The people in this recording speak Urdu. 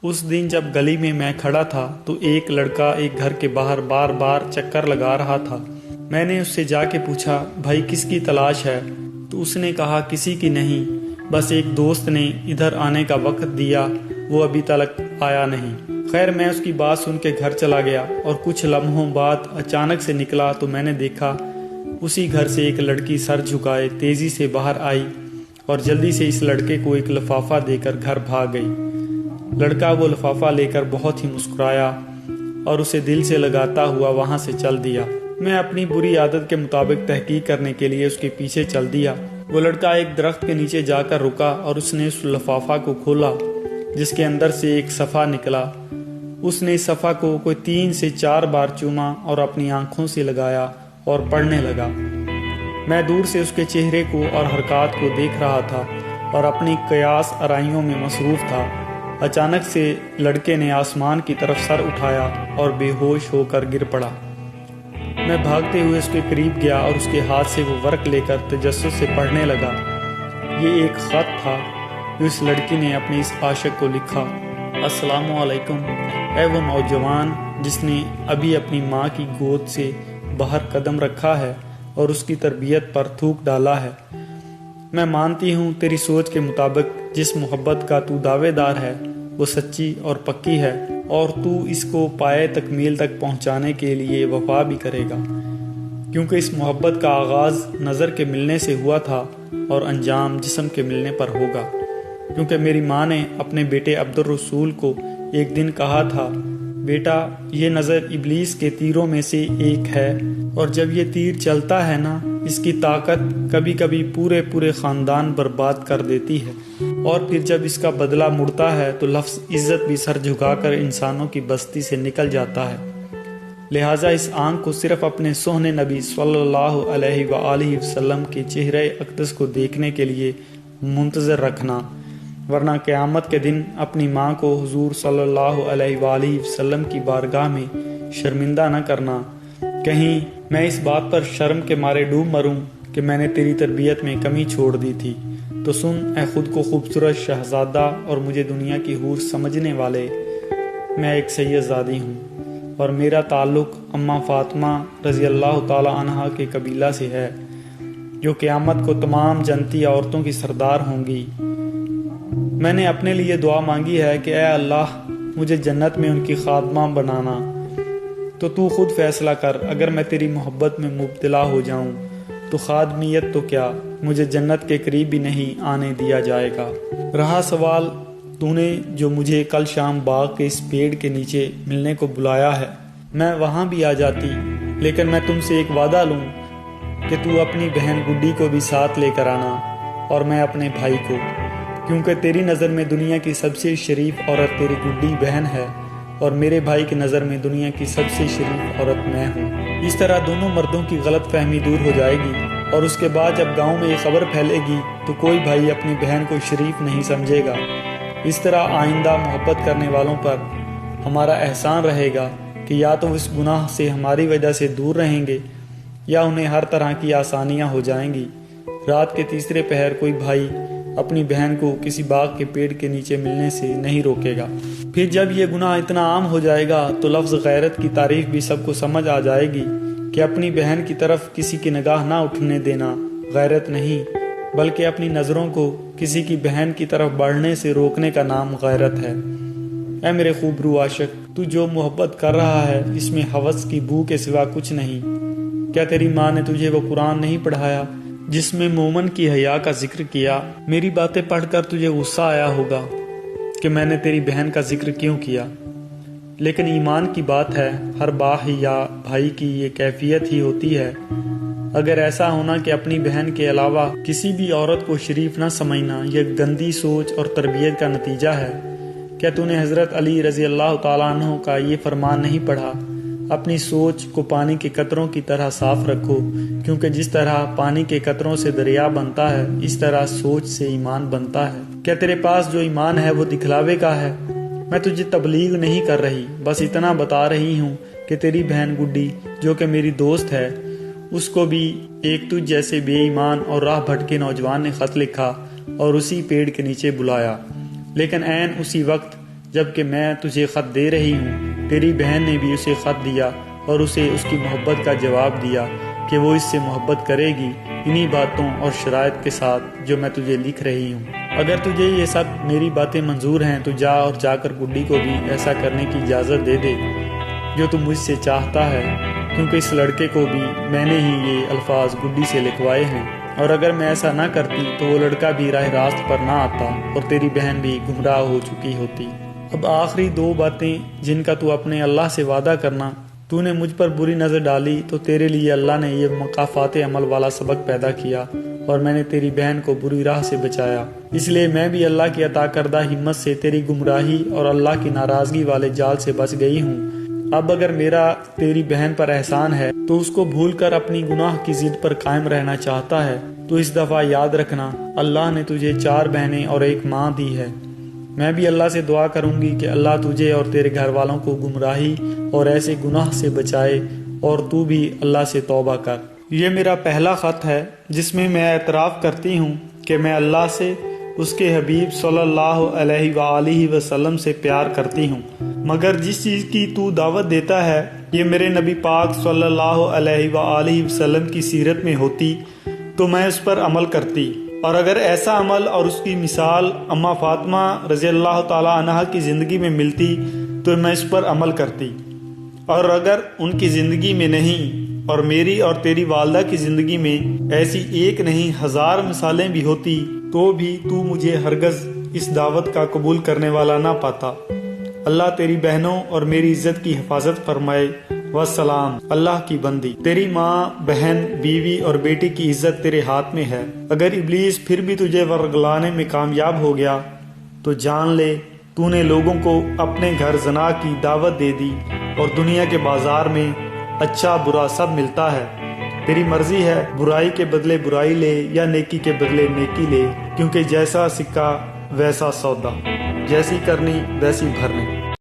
اس دن جب گلی میں میں کھڑا تھا تو ایک لڑکا ایک گھر کے باہر بار بار چکر لگا رہا تھا۔ میں نے اس سے جا کے پوچھا، بھائی کس کی تلاش ہے؟ تو اس نے کہا، کسی کی نہیں، بس ایک دوست نے ادھر آنے کا وقت دیا، وہ ابھی تک آیا نہیں۔ خیر میں اس کی بات سن کے گھر چلا گیا اور کچھ لمحوں بعد اچانک سے نکلا تو میں نے دیکھا اسی گھر سے ایک لڑکی سر جھکائے تیزی سے باہر آئی اور جلدی سے اس لڑکے کو ایک لفافہ دے کر گھر بھاگ گئی۔ لڑکا وہ لفافہ لے کر بہت ہی مسکرایا اور اسے دل سے لگاتا ہوا وہاں سے چل دیا۔ میں اپنی بری عادت کے مطابق تحقیق کرنے کے لیے اس کے پیچھے چل دیا۔ وہ لڑکا ایک درخت کے نیچے جا کر رکا اور اس نے اس لفافہ کو کھولا جس کے اندر سے ایک صفحہ نکلا۔ اس نے اس صفحہ کو کوئی 3 سے 4 بار چوما اور اپنی آنکھوں سے لگایا اور پڑھنے لگا۔ میں دور سے اس کے چہرے کو اور حرکات کو دیکھ رہا تھا اور اپنی قیاس آرائیوں میں مصروف تھا۔ اچانک سے لڑکے نے آسمان کی طرف سر اٹھایا اور بے ہوش ہو کر گر پڑا۔ میں بھاگتے ہوئے اس کے قریب گیا اور اس کے ہاتھ سے وہ ورق لے کر تجسس سے پڑھنے لگا۔ یہ ایک خط تھا جو اس لڑکی نے اپنے اس عاشق کو لکھا۔ السلام علیکم، اے وہ نوجوان جس نے ابھی اپنی ماں کی گود سے باہر قدم رکھا ہے اور اس کی تربیت پر تھوک ڈالا ہے۔ میں مانتی ہوں تیری سوچ کے مطابق جس محبت کا تو دعوے دار ہے وہ سچی اور پکی ہے، اور تو اس کو پائے تکمیل تک پہنچانے کے لیے وفا بھی کرے گا، کیونکہ اس محبت کا آغاز نظر کے ملنے سے ہوا تھا اور انجام جسم کے ملنے پر ہوگا، کیونکہ میری ماں نے اپنے بیٹے عبدالرسول کو ایک دن کہا تھا، بیٹا یہ نظر ابلیس کے تیروں میں سے ایک ہے، اور جب یہ تیر چلتا ہے نا، اس کی طاقت کبھی کبھی پورے خاندان برباد کر دیتی ہے، اور پھر جب اس کا بدلہ مڑتا ہے تو لفظ عزت بھی سر جھکا کر انسانوں کی بستی سے نکل جاتا ہے۔ لہٰذا اس آنکھ کو صرف اپنے سوہنے نبی صلی اللہ علیہ وآلہ وسلم کے چہرہ اقدس کو دیکھنے کے لیے منتظر رکھنا، ورنہ قیامت کے دن اپنی ماں کو حضور صلی اللہ علیہ وآلہ وسلم کی بارگاہ میں شرمندہ نہ کرنا، کہیں میں اس بات پر شرم کے مارے ڈوب مروں کہ میں نے تیری تربیت میں کمی چھوڑ دی تھی۔ تو سن اے خود کو خوبصورت شہزادہ اور مجھے دنیا کی حور سمجھنے والے، میں ایک سید زادی ہوں اور میرا تعلق اماں فاطمہ رضی اللہ تعالی عنہا کے قبیلہ سے ہے، جو قیامت کو تمام جنتی عورتوں کی سردار ہوں گی۔ میں نے اپنے لیے دعا مانگی ہے کہ اے اللہ مجھے جنت میں ان کی خادمہ بنانا، تو خود فیصلہ کر، اگر میں تیری محبت میں مبتلا ہو جاؤں تو خادمیت تو کیا، مجھے جنت کے قریب بھی نہیں آنے دیا جائے گا۔ رہا سوال تو نے جو مجھے کل شام باغ کے اس پیڑ کے نیچے ملنے کو بلایا ہے، میں وہاں بھی آ جاتی، لیکن میں تم سے ایک وعدہ لوں کہ تو اپنی بہن گڈی کو بھی ساتھ لے کر آنا، اور میں اپنے بھائی کو، کیونکہ تیری نظر میں دنیا کی سب سے شریف عورت تیری گڈی بہن ہے، اور میرے بھائی کی نظر میں دنیا کی سب سے شریف عورت میں ہوں۔ اس طرح دونوں مردوں کی غلط فہمی دور ہو جائے گی، اور اس کے بعد جب گاؤں میں یہ خبر پھیلے گی تو کوئی بھائی اپنی بہن کو شریف نہیں سمجھے گا۔ اس طرح آئندہ محبت کرنے والوں پر ہمارا احسان رہے گا کہ یا تو اس گناہ سے ہماری وجہ سے دور رہیں گے یا انہیں ہر طرح کی آسانیاں ہو جائیں گی۔ رات کے تیسرے پہر کوئی بھائی اپنی بہن کو کسی باغ کے پیڑ کے نیچے ملنے سے نہیں روکے گا۔ پھر جب یہ گناہ اتنا عام ہو جائے گا تو لفظ غیرت کی تعریف بھی سب کو سمجھ آ جائے گی کہ اپنی بہن کی طرف کسی کی نگاہ نہ اٹھنے دینا غیرت نہیں، بلکہ اپنی نظروں کو کسی کی بہن کی طرف بڑھنے سے روکنے کا نام غیرت ہے۔ اے میرے خوبرو عاشق، تو جو محبت کر رہا ہے اس میں ہوس کی بو کے سوا کچھ نہیں۔ کیا تیری ماں نے تجھے وہ قرآن نہیں پڑھایا جس میں مومن کی حیا کا ذکر کیا؟ میری باتیں پڑھ کر تجھے غصہ آیا ہوگا کہ میں نے تیری بہن کا ذکر کیوں کیا، لیکن ایمان کی بات ہے، ہر باپ یا بھائی کی یہ کیفیت ہی ہوتی ہے۔ اگر ایسا ہونا کہ اپنی بہن کے علاوہ کسی بھی عورت کو شریف نہ سمجھنا یہ گندی سوچ اور تربیت کا نتیجہ ہے، کیا تو نے حضرت علی رضی اللہ تعالیٰ عنہ کا یہ فرمان نہیں پڑھا، اپنی سوچ کو پانی کے قطروں کی طرح صاف رکھو، کیونکہ جس طرح پانی کے قطروں سے دریا بنتا ہے اس طرح سوچ سے ایمان بنتا ہے۔ کیا تیرے پاس جو ایمان ہے وہ دکھلاوے کا ہے؟ میں تجھے تبلیغ نہیں کر رہی، بس اتنا بتا رہی ہوں کہ تیری بہن گڈی جو کہ میری دوست ہے، اس کو بھی ایک تجھ جیسے بے ایمان اور راہ بھٹکے نوجوان نے خط لکھا اور اسی پیڑ کے نیچے بلایا، لیکن عین اسی وقت جبکہ میں تجھے خط دے رہی ہوں۔ تیری بہن نے بھی اسے خط دیا اور اسے اس کی محبت کا جواب دیا کہ وہ اس سے محبت کرے گی انہی باتوں اور شرائط کے ساتھ جو میں تجھے لکھ رہی ہوں۔ اگر تجھے یہ سب میری باتیں منظور ہیں تو جا کر گڈی کو بھی ایسا کرنے کی اجازت دے دے جو تو مجھ سے چاہتا ہے، کیونکہ اس لڑکے کو بھی میں نے ہی یہ الفاظ گڈی سے لکھوائے ہیں، اور اگر میں ایسا نہ کرتی تو وہ لڑکا بھی راہ راست پر نہ آتا اور تیری بہن بھی گمراہ ہو چکی ہوتی۔ اب آخری دو باتیں جن کا تو اپنے اللہ سے وعدہ کرنا۔ تو نے مجھ پر بری نظر ڈالی تو تیرے لیے اللہ نے یہ مکافات عمل والا سبق پیدا کیا، اور میں نے تیری بہن کو بری راہ سے بچایا، اس لیے میں بھی اللہ کی عطا کردہ ہمت سے تیری گمراہی اور اللہ کی ناراضگی والے جال سے بچ گئی ہوں۔ اب اگر میرا تیری بہن پر احسان ہے تو اس کو بھول کر اپنی گناہ کی ضد پر قائم رہنا چاہتا ہے تو اس دفعہ یاد رکھنا اللہ نے تجھے 4 بہنیں اور 1 ماں دی ہے۔ میں بھی اللہ سے دعا کروں گی کہ اللہ تجھے اور تیرے گھر والوں کو گمراہی اور ایسے گناہ سے بچائے، اور تو بھی اللہ سے توبہ کر۔ یہ میرا پہلا خط ہے جس میں میں اعتراف کرتی ہوں کہ میں اللہ سے، اس کے حبیب صلی اللہ علیہ وآلہ وسلم سے پیار کرتی ہوں، مگر جس چیز کی تو دعوت دیتا ہے یہ میرے نبی پاک صلی اللہ علیہ وآلہ وسلم کی سیرت میں ہوتی تو میں اس پر عمل کرتی، اور اگر ایسا عمل اور اس کی مثال اماں فاطمہ رضی اللہ تعالی عنہا کی زندگی میں ملتی تو میں اس پر عمل کرتی، اور اگر ان کی زندگی میں نہیں اور میری اور تیری والدہ کی زندگی میں ایسی ایک نہیں 1000 مثالیں بھی ہوتی تو بھی تو مجھے ہرگز اس دعوت کا قبول کرنے والا نہ پاتا۔ اللہ تیری بہنوں اور میری عزت کی حفاظت فرمائے۔ والسلام۔ اللہ کی بندی، تیری ماں، بہن، بیوی اور بیٹی کی عزت تیرے ہاتھ میں ہے۔ اگر ابلیس پھر بھی تجھے ورگلانے میں کامیاب ہو گیا تو جان لے تو نے لوگوں کو اپنے گھر زنا کی دعوت دے دی، اور دنیا کے بازار میں اچھا برا سب ملتا ہے۔ تیری مرضی ہے، برائی کے بدلے برائی لے یا نیکی کے بدلے نیکی لے، کیونکہ جیسا سکہ ویسا سودا، جیسی کرنی ویسی بھرنی۔